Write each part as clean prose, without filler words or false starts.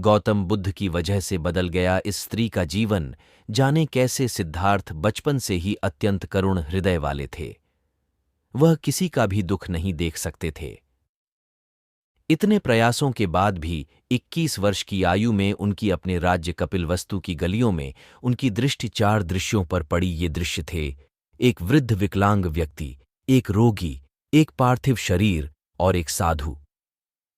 गौतम बुद्ध की वजह से बदल गया इस स्त्री का जीवन जाने कैसे। सिद्धार्थ बचपन से ही अत्यंत करुण हृदय वाले थे। वह किसी का भी दुख नहीं देख सकते थे। इतने प्रयासों के बाद भी 21 वर्ष की आयु में उनकी अपने राज्य कपिलवस्तु की गलियों में उनकी दृष्टि 4 दृश्यों पर पड़ी। ये दृश्य थे: एक वृद्ध विकलांग व्यक्ति, एक रोगी, एक पार्थिव शरीर और एक साधु।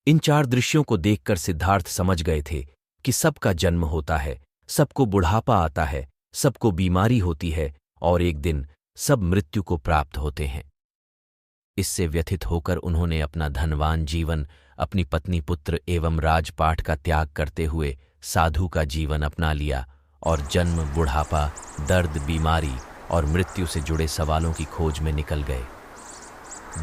इन 4 दृश्यों को देखकर सिद्धार्थ समझ गए थे कि सबका जन्म होता है, सबको बुढ़ापा आता है, सबको बीमारी होती है और एक दिन सब मृत्यु को प्राप्त होते हैं। इससे व्यथित होकर उन्होंने अपना धनवान जीवन, अपनी पत्नी, पुत्र एवं राजपाट का त्याग करते हुए साधु का जीवन अपना लिया और जन्म, बुढ़ापा, दर्द, बीमारी और मृत्यु से जुड़े सवालों की खोज में निकल गए।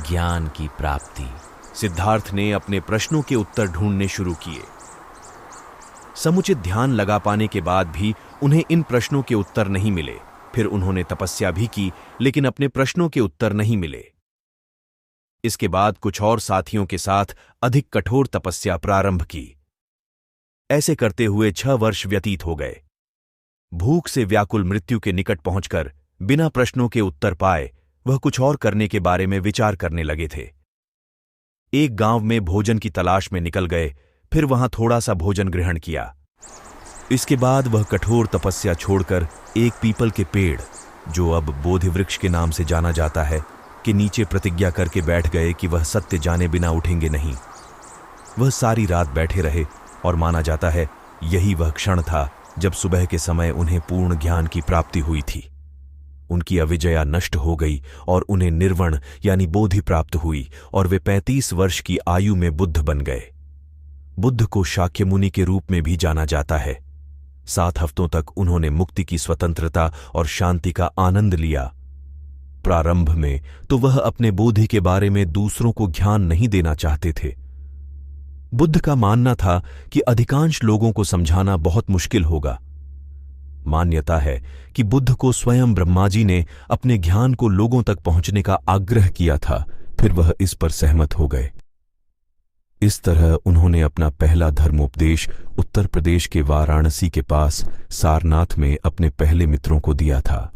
ज्ञान की प्राप्ति। सिद्धार्थ ने अपने प्रश्नों के उत्तर ढूंढने शुरू किए। समुचित ध्यान लगा पाने के बाद भी उन्हें इन प्रश्नों के उत्तर नहीं मिले। फिर उन्होंने तपस्या भी की, लेकिन अपने प्रश्नों के उत्तर नहीं मिले। इसके बाद कुछ और साथियों के साथ अधिक कठोर तपस्या प्रारंभ की। ऐसे करते हुए 6 वर्ष व्यतीत हो गए। भूख से व्याकुल मृत्यु के निकट पहुंचकर बिना प्रश्नों के उत्तर पाए वह कुछ और करने के बारे में विचार करने लगे थे। एक गांव में भोजन की तलाश में निकल गए, फिर वहां थोड़ा सा भोजन ग्रहण किया। इसके बाद वह कठोर तपस्या छोड़कर एक पीपल के पेड़, जो अब बोधि वृक्ष के नाम से जाना जाता है, के नीचे प्रतिज्ञा करके बैठ गए कि वह सत्य जाने बिना उठेंगे नहीं। वह सारी रात बैठे रहे और माना जाता है यही वह क्षण था जब सुबह के समय उन्हें पूर्ण ज्ञान की प्राप्ति हुई थी। उनकी अविजया नष्ट हो गई और उन्हें निर्वण यानी बोधि प्राप्त हुई और वे 35 वर्ष की आयु में बुद्ध बन गए। बुद्ध को शाक्य मुनि के रूप में भी जाना जाता है। 7 हफ्तों तक उन्होंने मुक्ति की स्वतंत्रता और शांति का आनंद लिया। प्रारंभ में तो वह अपने बोधि के बारे में दूसरों को ज्ञान नहीं देना चाहते थे। बुद्ध का मानना था कि अधिकांश लोगों को समझाना बहुत मुश्किल होगा। मान्यता है कि बुद्ध को स्वयं ब्रह्मा जी ने अपने ज्ञान को लोगों तक पहुंचने का आग्रह किया था, फिर वह इस पर सहमत हो गए। इस तरह उन्होंने अपना पहला धर्मोपदेश उत्तर प्रदेश के वाराणसी के पास सारनाथ में अपने पहले मित्रों को दिया था।